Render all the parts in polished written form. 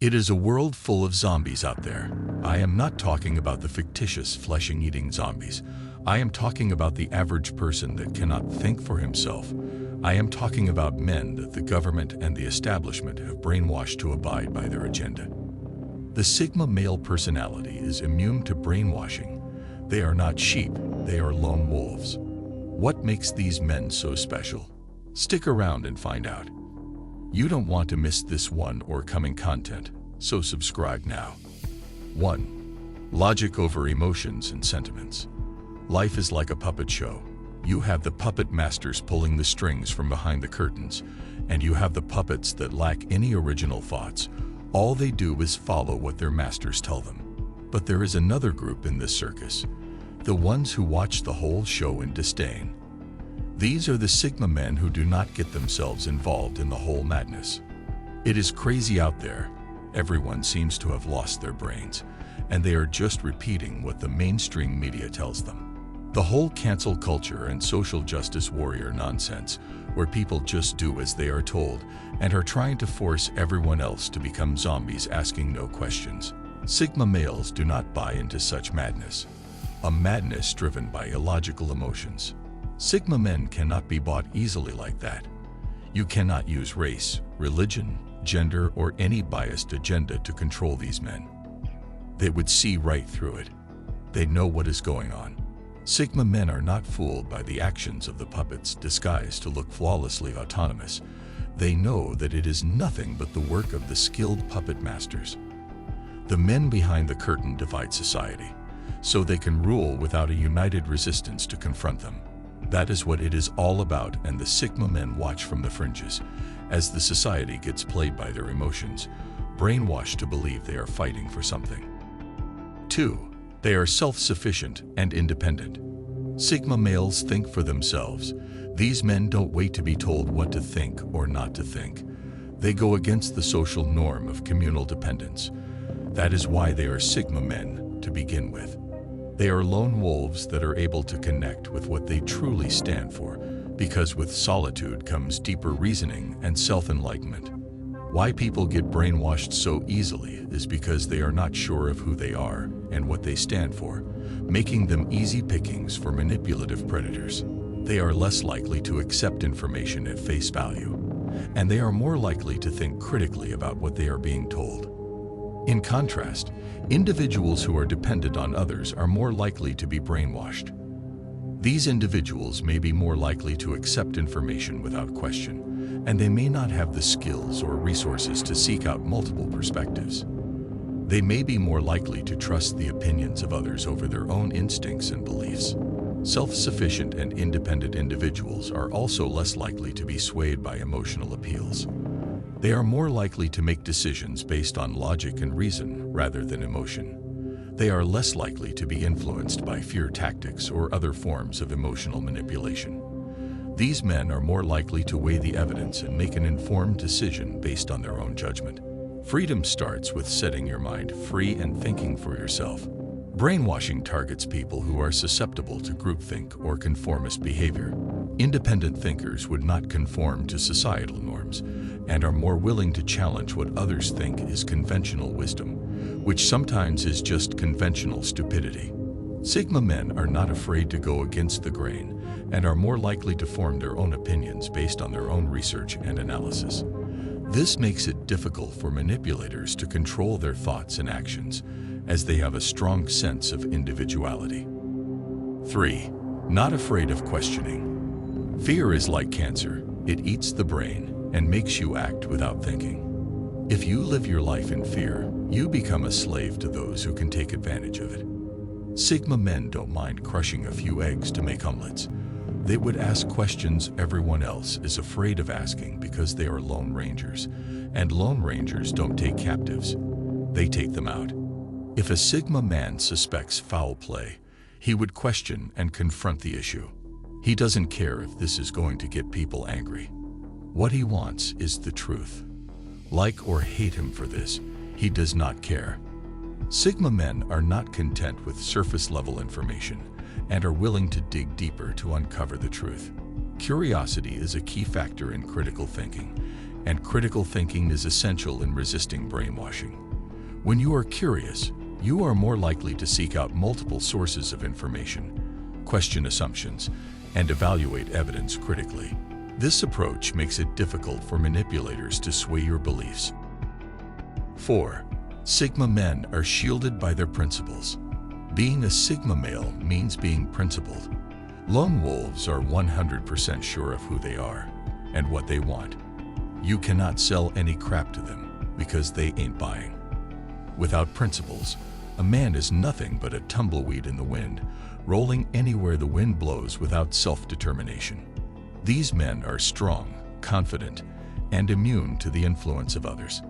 It is a world full of zombies out there. I am not talking about the fictitious flesh-eating zombies. I am talking about the average person that cannot think for himself. I am talking about men that the government and the establishment have brainwashed to abide by their agenda. The Sigma male personality is immune to brainwashing. They are not sheep, they are lone wolves. What makes these men so special? Stick around and find out. You don't want to miss this one or coming content, so subscribe now. 1. Logic over emotions and sentiments. Life is like a puppet show. You have the puppet masters pulling the strings from behind the curtains, and you have the puppets that lack any original thoughts. All they do is follow what their masters tell them. But there is another group in this circus, the ones who watch the whole show in disdain. These are the Sigma men who do not get themselves involved in the whole madness. It is crazy out there. Everyone seems to have lost their brains, and they are just repeating what the mainstream media tells them. The whole cancel culture and social justice warrior nonsense, where people just do as they are told and are trying to force everyone else to become zombies asking no questions. Sigma males do not buy into such madness, a madness driven by illogical emotions. Sigma men cannot be bought easily like that. You cannot use race, religion, gender, or any biased agenda to control these men. They would see right through it. They know what is going on. Sigma men are not fooled by the actions of the puppets disguised to look flawlessly autonomous. They know that it is nothing but the work of the skilled puppet masters. The men behind the curtain divide society, so they can rule without a united resistance to confront them. That is what it is all about, and the Sigma men watch from the fringes as the society gets played by their emotions, brainwashed to believe they are fighting for something. 2. They are self-sufficient and independent. Sigma males think for themselves. These men don't wait to be told what to think or not to think. They go against the social norm of communal dependence. That is why they are Sigma men to begin with. They are lone wolves that are able to connect with what they truly stand for, because with solitude comes deeper reasoning and self-enlightenment. Why people get brainwashed so easily is because they are not sure of who they are and what they stand for, making them easy pickings for manipulative predators. They are less likely to accept information at face value, and they are more likely to think critically about what they are being told. In contrast, individuals who are dependent on others are more likely to be brainwashed. These individuals may be more likely to accept information without question, and they may not have the skills or resources to seek out multiple perspectives. They may be more likely to trust the opinions of others over their own instincts and beliefs. Self-sufficient and independent individuals are also less likely to be swayed by emotional appeals. They are more likely to make decisions based on logic and reason rather than emotion. They are less likely to be influenced by fear tactics or other forms of emotional manipulation. These men are more likely to weigh the evidence and make an informed decision based on their own judgment. Freedom starts with setting your mind free and thinking for yourself. Brainwashing targets people who are susceptible to groupthink or conformist behavior. Independent thinkers would not conform to societal norms and are more willing to challenge what others think is conventional wisdom, which sometimes is just conventional stupidity. Sigma men are not afraid to go against the grain and are more likely to form their own opinions based on their own research and analysis. This makes it difficult for manipulators to control their thoughts and actions, as they have a strong sense of individuality. 3. Not afraid of questioning. Fear is like cancer. It eats the brain and makes you act without thinking. If you live your life in fear, you become a slave to those who can take advantage of it. Sigma men don't mind crushing a few eggs to make omelets. They would ask questions everyone else is afraid of asking because they are lone rangers, and lone rangers don't take captives. They take them out. If a Sigma man suspects foul play, he would question and confront the issue. He doesn't care if this is going to get people angry. What he wants is the truth. Like or hate him for this, he does not care. Sigma men are not content with surface-level information and are willing to dig deeper to uncover the truth. Curiosity is a key factor in critical thinking, and critical thinking is essential in resisting brainwashing. When you are curious, you are more likely to seek out multiple sources of information, question assumptions, and evaluate evidence critically. This approach makes it difficult for manipulators to sway your beliefs. 4. Sigma men are shielded by their principles. Being a Sigma male means being principled. Lone wolves are 100% sure of who they are and what they want. You cannot sell any crap to them because they ain't buying. Without principles, a man is nothing but a tumbleweed in the wind, rolling anywhere the wind blows without self-determination. These men are strong, confident, and immune to the influence of others.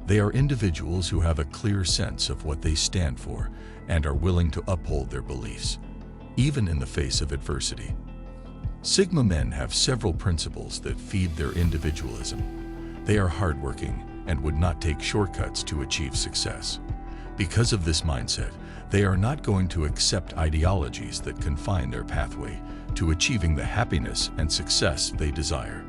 They are individuals who have a clear sense of what they stand for and are willing to uphold their beliefs, even in the face of adversity. Sigma men have several principles that feed their individualism. They are hardworking and would not take shortcuts to achieve success. Because of this mindset, they are not going to accept ideologies that confine their pathway to achieving the happiness and success they desire.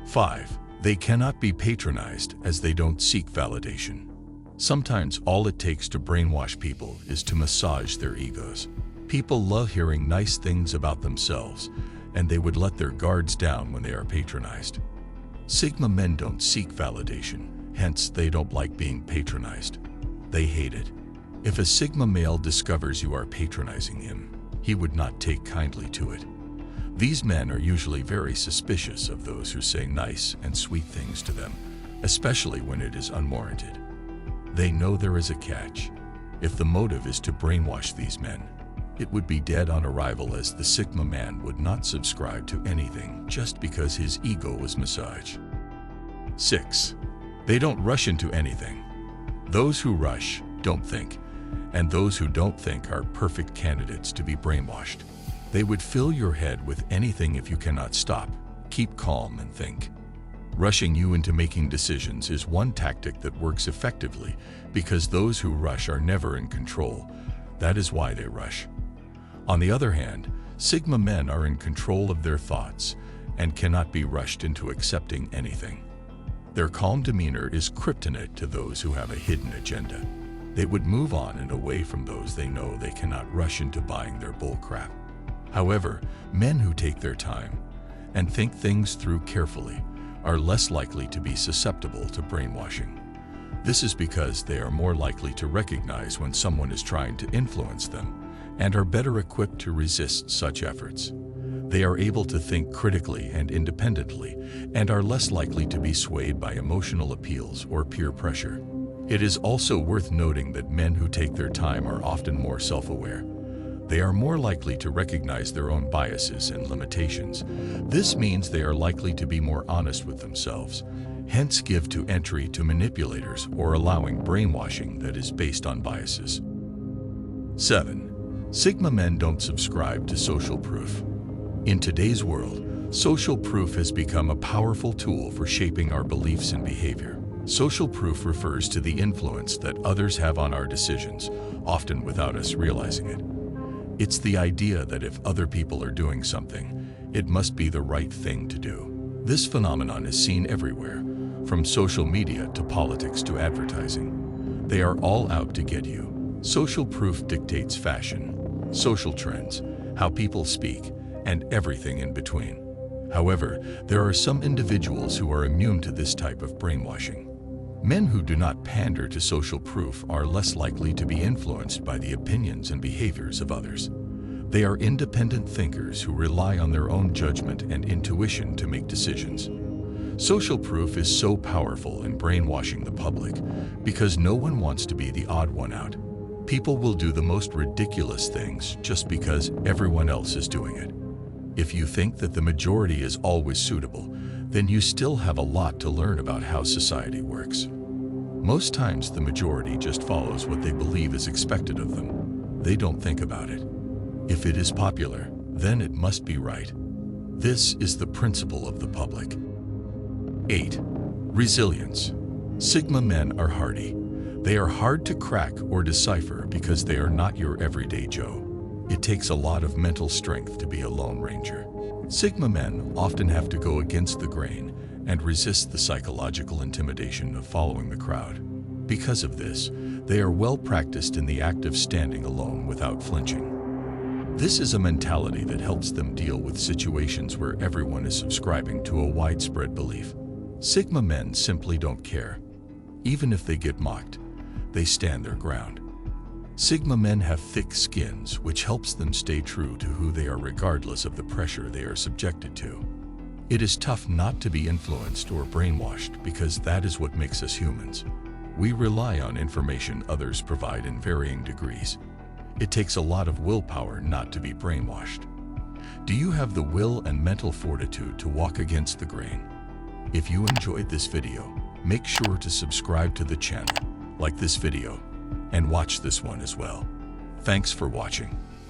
5. They cannot be patronized as they don't seek validation. Sometimes all it takes to brainwash people is to massage their egos. People love hearing nice things about themselves, and they would let their guards down when they are patronized. Sigma men don't seek validation, hence they don't like being patronized. They hate it. If a Sigma male discovers you are patronizing him, he would not take kindly to it. These men are usually very suspicious of those who say nice and sweet things to them, especially when it is unwarranted. They know there is a catch. If the motive is to brainwash these men, it would be dead on arrival, as the Sigma man would not subscribe to anything just because his ego was massaged. 6. They don't rush into anything. Those who rush don't think, and those who don't think are perfect candidates to be brainwashed. They would fill your head with anything if you cannot stop, keep calm, and think. Rushing you into making decisions is one tactic that works effectively because those who rush are never in control. That is why they rush. On the other hand, Sigma men are in control of their thoughts and cannot be rushed into accepting anything. Their calm demeanor is kryptonite to those who have a hidden agenda. They would move on and away from those they know they cannot rush into buying their bullcrap. However, men who take their time and think things through carefully are less likely to be susceptible to brainwashing. This is because they are more likely to recognize when someone is trying to influence them and are better equipped to resist such efforts. They are able to think critically and independently and are less likely to be swayed by emotional appeals or peer pressure. It is also worth noting that men who take their time are often more self-aware. They are more likely to recognize their own biases and limitations. This means they are likely to be more honest with themselves, hence give to entry to manipulators or allowing brainwashing that is based on biases. 7. Sigma men don't subscribe to social proof. In today's world, social proof has become a powerful tool for shaping our beliefs and behavior. Social proof refers to the influence that others have on our decisions, often without us realizing it. It's the idea that if other people are doing something, it must be the right thing to do. This phenomenon is seen everywhere, from social media to politics to advertising. They are all out to get you. Social proof dictates fashion, social trends, how people speak, and everything in between. However, there are some individuals who are immune to this type of brainwashing. Men who do not pander to social proof are less likely to be influenced by the opinions and behaviors of others. They are independent thinkers who rely on their own judgment and intuition to make decisions. Social proof is so powerful in brainwashing the public because no one wants to be the odd one out. People will do the most ridiculous things just because everyone else is doing it. If you think that the majority is always suitable, then you still have a lot to learn about how society works. Most times the majority just follows what they believe is expected of them. They don't think about it. If it is popular, then it must be right. This is the principle of the public. 8. Resilience. Sigma men are hardy. They are hard to crack or decipher because they are not your everyday Joe. It takes a lot of mental strength to be a Lone Ranger. Sigma men often have to go against the grain and resist the psychological intimidation of following the crowd. Because of this, they are well practiced in the act of standing alone without flinching. This is a mentality that helps them deal with situations where everyone is subscribing to a widespread belief. Sigma men simply don't care. Even if they get mocked, they stand their ground. Sigma men have thick skins, which helps them stay true to who they are regardless of the pressure they are subjected to. It is tough not to be influenced or brainwashed because that is what makes us humans. We rely on information others provide in varying degrees. It takes a lot of willpower not to be brainwashed. Do you have the will and mental fortitude to walk against the grain? If you enjoyed this video, make sure to subscribe to the channel, like this video, and watch this one as well. Thanks for watching.